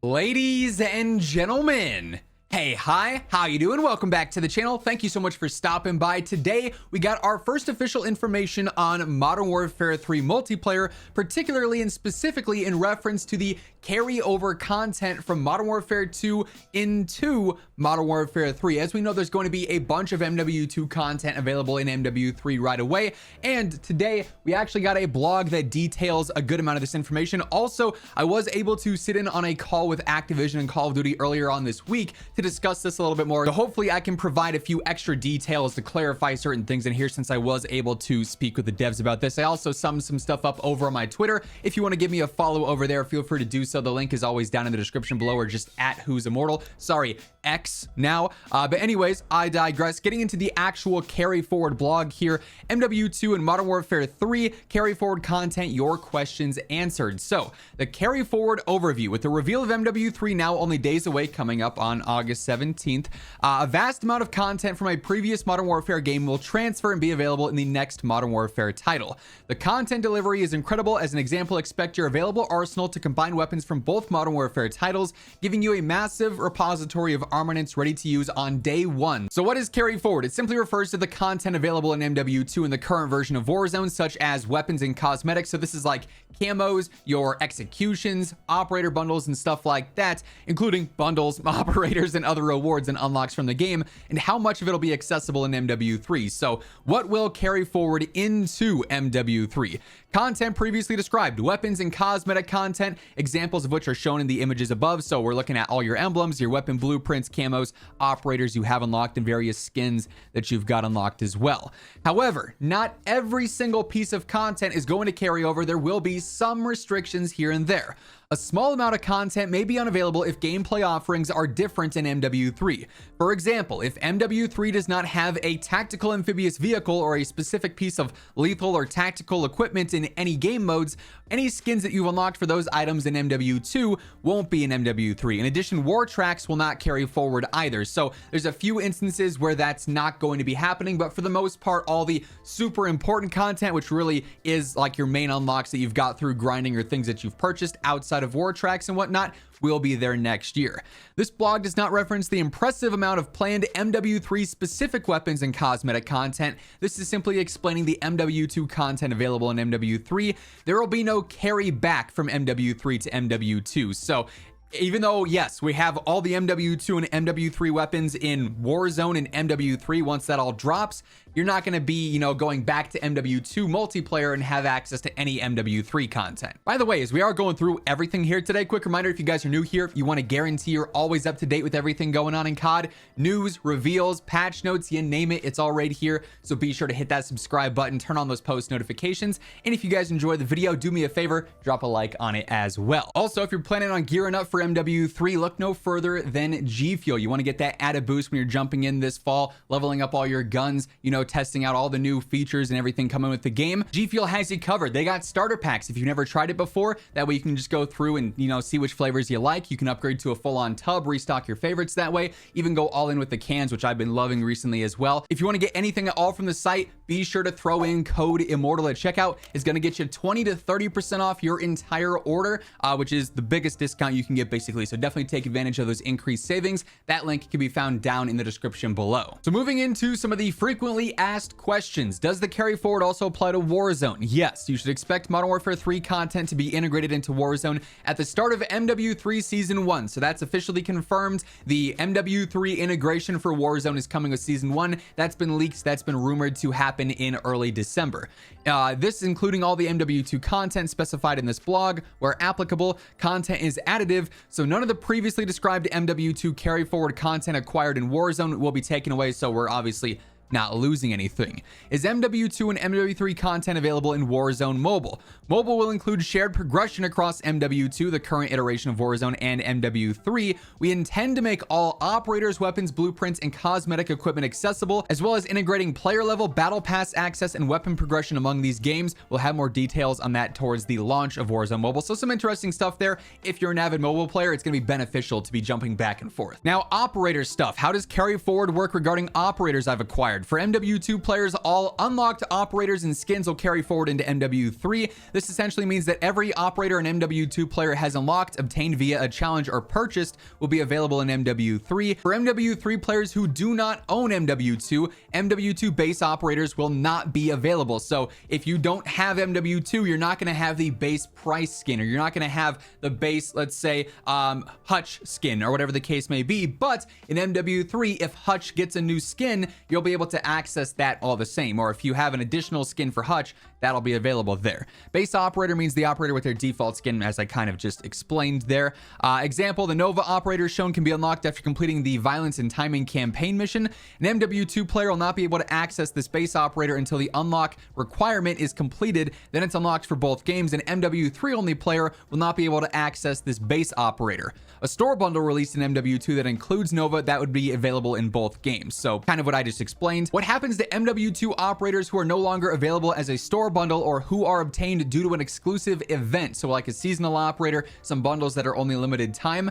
Ladies and gentlemen, hey, hi, how you doing? Welcome back to the channel. Thank you so much for stopping by. Today, we got our first official information on Modern Warfare 3 Multiplayer, particularly and specifically in reference to the carryover content from Modern Warfare 2 into Modern Warfare 3. As we know, there's going to be a bunch of MW2 content available in MW3 right away. And today, we actually got a blog that details a good amount of this information. Also, I was able to sit in on a call with Activision and Call of Duty earlier on this week to discuss this a little bit more. So hopefully I can provide a few extra details to clarify certain things in here since I was able to speak with the devs about this. I also summed some stuff up over on my Twitter. If you want to give me a follow over there, feel free to do so. The link is always down in the description below, or just at WhosImmortal. Sorry, X now. But anyways, I digress. Getting into the actual carry forward blog here, MW2 and Modern Warfare 3 carry forward content, your questions answered. So the carry forward overview with the reveal of MW3 now only days away, coming up on August 17th. A vast amount of content from a previous Modern Warfare game will transfer and be available in the next Modern Warfare title. The content delivery is incredible. As an example, expect your available arsenal to combine weapons from both Modern Warfare titles, giving you a massive repository of armaments ready to use on day one. So what is carry forward? It simply refers to the content available in MW2 in the current version of Warzone, such as weapons and cosmetics. So this is like camos, your executions, operator bundles, and stuff like that, including bundles, operators, and other rewards and unlocks from the game, and how much of it'll be accessible in MW3. So what will carry forward into MW3? Content previously described, weapons and cosmetic content, examples of which are shown in the images above. So we're looking at all your emblems, your weapon blueprints, camos, operators you have unlocked, and various skins that you've got unlocked as well. However, not every single piece of content is going to carry over. There will be some restrictions here and there. A small amount of content may be unavailable if gameplay offerings are different in MW3. For example, if MW3 does not have a tactical amphibious vehicle or a specific piece of lethal or tactical equipment in any game modes, any skins that you've unlocked for those items in MW2 won't be in MW3. In addition, war tracks will not carry forward either. So there's a few instances where that's not going to be happening, but for the most part, all the super important content, which really is like your main unlocks that you've got through grinding or things that you've purchased outside of war tracks and whatnot, will be there next year. This blog does not reference the impressive amount of planned MW3 specific weapons and cosmetic content. This is simply explaining the MW2 content available in MW3. There will be no carry back from MW3 to MW2. So even though, yes, we have all the MW2 and MW3 weapons in Warzone and MW3, once that all drops, you're not going to be, going back to MW2 multiplayer and have access to any MW3 content. By the way, as we are going through everything here today, quick reminder, if you guys are new here, if you want to guarantee you're always up to date with everything going on in COD, news, reveals, patch notes, you name it, it's all right here. So be sure to hit that subscribe button, turn on those post notifications. And if you guys enjoy the video, do me a favor, drop a like on it as well. Also, if you're planning on gearing up for MW3, look no further than G Fuel. You want to get that added boost when you're jumping in this fall, leveling up all your guns, testing out all the new features and everything coming with the game. G Fuel has you covered. They got starter packs if you've never tried it before. That way you can just go through and see which flavors you like. You can upgrade to a full-on tub, restock your favorites that way, even go all in with the cans, which I've been loving recently as well. If you want to get anything at all from the site, be sure to throw in code Immortal at checkout. It's going to get you 20 to 30% off your entire order, which is the biggest discount you can get basically. So definitely take advantage of those increased savings. That link can be found down in the description below. So moving into some of the frequently asked questions. Does the carry forward also apply to Warzone? Yes, you should expect Modern Warfare 3 content to be integrated into Warzone at the start of MW3 Season 1. So that's officially confirmed. The MW3 integration for Warzone is coming with Season 1. That's been leaked. That's been rumored to happen in early December. This is including all the MW2 content specified in this blog. Where applicable, content is additive, so none of the previously described MW2 carry forward content acquired in Warzone will be taken away, so we're obviously not losing anything. Is MW2 and MW3 content available in Warzone Mobile? Mobile will include shared progression across MW2, the current iteration of Warzone, and MW3. We intend to make all operators, weapons, blueprints, and cosmetic equipment accessible, as well as integrating player level battle pass access and weapon progression among these games. We'll have more details on that towards the launch of Warzone Mobile. So some interesting stuff there. If you're an avid mobile player, it's going to be beneficial to be jumping back and forth. Now, operator stuff. How does carry forward work regarding operators I've acquired? required. For MW2 players, all unlocked operators and skins will carry forward into MW3. This essentially means that every operator an MW2 player has unlocked, obtained via a challenge, or purchased will be available in MW3. For MW3 players who do not own MW2, MW2 base operators will not be available. So if you don't have MW2, you're not going to have the base price skin, or you're not going to have the base, let's say, Hutch skin, or whatever the case may be. But in MW3, if Hutch gets a new skin, you'll be able to access that all the same. Or if you have an additional skin for Hutch, that'll be available there. Base operator means the operator with their default skin, as I kind of just explained there. Example, the Nova operator shown can be unlocked after completing the Violence and Timing campaign mission. An MW2 player will not be able to access this base operator until the unlock requirement is completed. Then it's unlocked for both games. An MW3 only player will not be able to access this base operator. A store bundle released in MW2 that includes Nova, that would be available in both games. So kind of what I just explained. What happens to MW2 operators who are no longer available as a store bundle, or who are obtained due to an exclusive event? So like a seasonal operator, some bundles that are only limited time.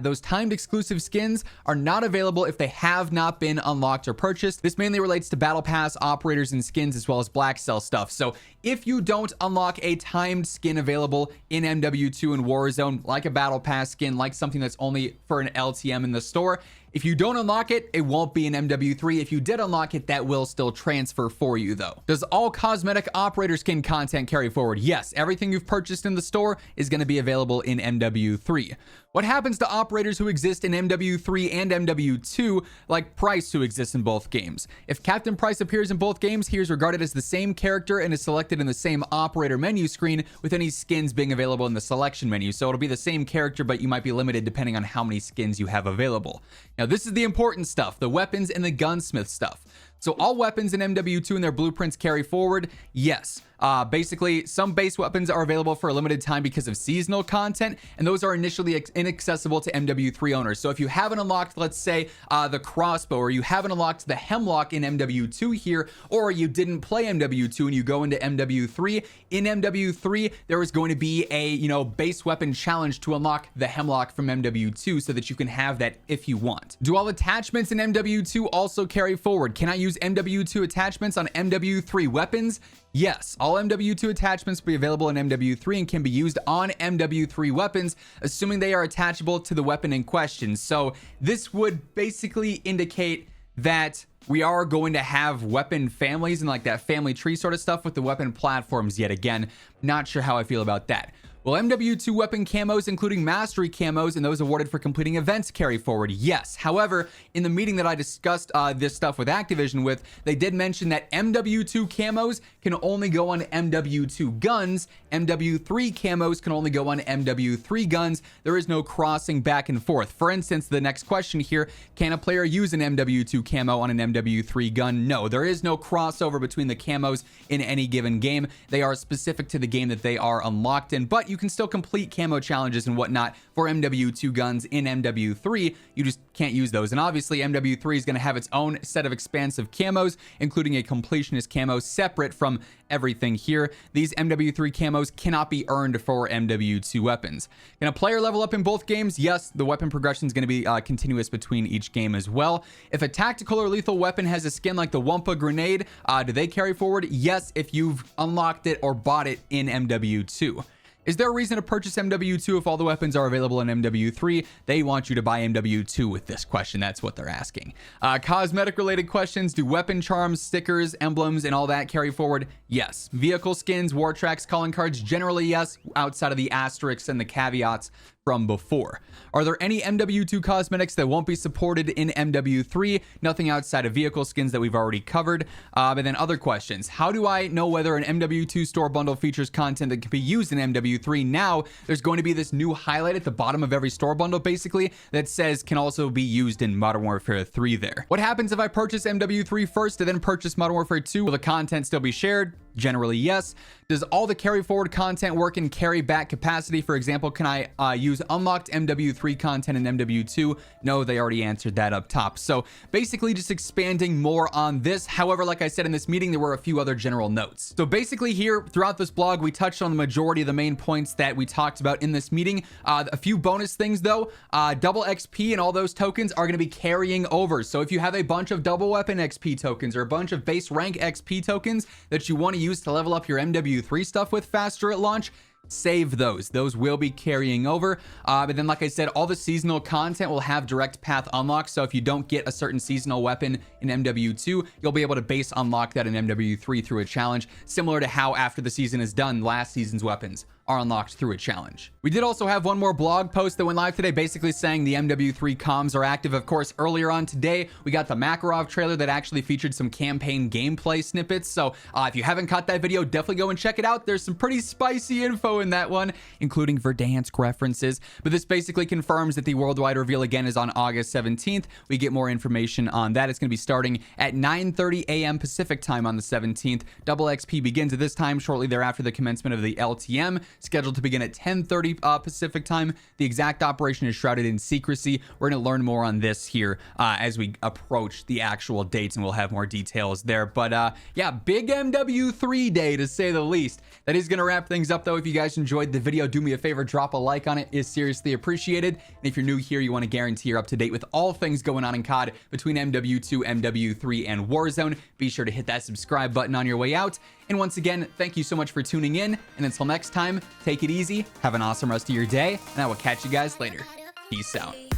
Those timed exclusive skins are not available if they have not been unlocked or purchased. This mainly relates to battle pass operators and skins, as well as black cell stuff. So if you don't unlock a timed skin available in MW2 and Warzone, like a battle pass skin, like something that's only for an LTM in the store, if you don't unlock it, it won't be in MW3. If you did unlock it, that will still transfer for you though. Does all cosmetic operator skin content carry forward? Yes, everything you've purchased in the store is going to be available in MW3. What happens to operators who exist in MW3 and MW2, like Price, who exists in both games? If Captain Price appears in both games, he is regarded as the same character and is selected in the same operator menu screen, with any skins being available in the selection menu. So it'll be the same character, but you might be limited depending on how many skins you have available. Now, this is the important stuff, the weapons and the gunsmith stuff. So all weapons in MW2 and their blueprints carry forward? Yes. Basically, some base weapons are available for a limited time because of seasonal content, and those are initially inaccessible to MW3 owners. So if you haven't unlocked, let's say, the crossbow, or you haven't unlocked the hemlock in MW2 here, or you didn't play MW2 and you go into MW3, in MW3, there is going to be a, base weapon challenge to unlock the hemlock from MW2 so that you can have that if you want. Do all attachments in MW2 also carry forward? Can I use MW2 attachments on MW3 weapons? Yes, all MW2 attachments will be available in MW3 and can be used on MW3 weapons, assuming they are attachable to the weapon in question. So this would basically indicate that we are going to have weapon families and like that family tree sort of stuff with the weapon platforms yet again. Not sure how I feel about that. Will MW2 weapon camos, including mastery camos and those awarded for completing events, carry forward? Yes. However, in the meeting that I discussed this stuff with Activision with, they did mention that MW2 camos can only go on MW2 guns. MW3 camos can only go on MW3 guns. There is no crossing back and forth. For instance, the next question here, can a player use an MW2 camo on an MW3 gun? No, there is no crossover between the camos in any given game. They are specific to the game that they are unlocked in, but you can still complete camo challenges and whatnot for MW2 guns in MW3. You just can't use those. And obviously MW3 is going to have its own set of expansive camos, including a completionist camo separate from everything here. These MW3 camos cannot be earned for MW2 weapons. Can a player level up in both games? Yes, the weapon progression is going to be continuous between each game as well. If a tactical or lethal weapon has a skin like the Wumpa grenade, do they carry forward? Yes, if you've unlocked it or bought it in MW2. Is there a reason to purchase MW2 if all the weapons are available in MW3? They want you to buy MW2 with this question. That's what they're asking. Cosmetic related questions. Do weapon charms, stickers, emblems, and all that carry forward? Yes. Vehicle skins, war tracks, calling cards, generally yes, outside of the asterisks and the caveats from before. Are there any MW2 cosmetics that won't be supported in MW3? Nothing outside of vehicle skins that we've already covered. But then other questions. How do I know whether an MW2 store bundle features content that can be used in MW3? Now, there's going to be this new highlight at the bottom of every store bundle, basically, that says can also be used in Modern Warfare 3 there. What happens if I purchase MW3 first and then purchase Modern Warfare 2? Will the content still be shared? Generally, yes. Does all the carry forward content work in carry back capacity? For example, can I use unlocked MW3 content in MW2? No, they already answered that up top. So basically just expanding more on this. However, like I said in this meeting, there were a few other general notes. So basically here throughout this blog, we touched on the majority of the main points that we talked about in this meeting. A few bonus things though, double XP and all those tokens are going to be carrying over. So if you have a bunch of double weapon XP tokens or a bunch of base rank XP tokens that you want to use to level up your MW3 stuff with faster at launch, save those. Those will be carrying over. But then, like I said, all the seasonal content will have direct path unlock. So if you don't get a certain seasonal weapon in MW2, you'll be able to base unlock that in MW3 through a challenge, similar to how after the season is done, last season's weapons are unlocked through a challenge. We did also have one more blog post that went live today, basically saying the MW3 comms are active. Of course, earlier on today, we got the Makarov trailer that actually featured some campaign gameplay snippets. So if you haven't caught that video, definitely go and check it out. There's some pretty spicy info in that one, including Verdansk references. But this basically confirms that the worldwide reveal again is on August 17th. We get more information on that. It's going to be starting at 9:30 a.m. Pacific time on the 17th. Double XP begins at this time, shortly thereafter the commencement of the LTM, scheduled to begin at 10:30 Pacific time. The exact operation is shrouded in secrecy. We're going to learn more on this here as we approach the actual dates, and we'll have more details there. But yeah, big MW3 day to say the least. That is going to wrap things up though. If you guys enjoyed the video, do me a favor, drop a like on it. It is seriously appreciated. And if you're new here, you want to guarantee you're up to date with all things going on in COD between MW2, MW3, and Warzone, be sure to hit that subscribe button on your way out. And once again, thank you so much for tuning in. And until next time, take it easy, have an awesome rest of your day, and I will catch you guys later. Peace out.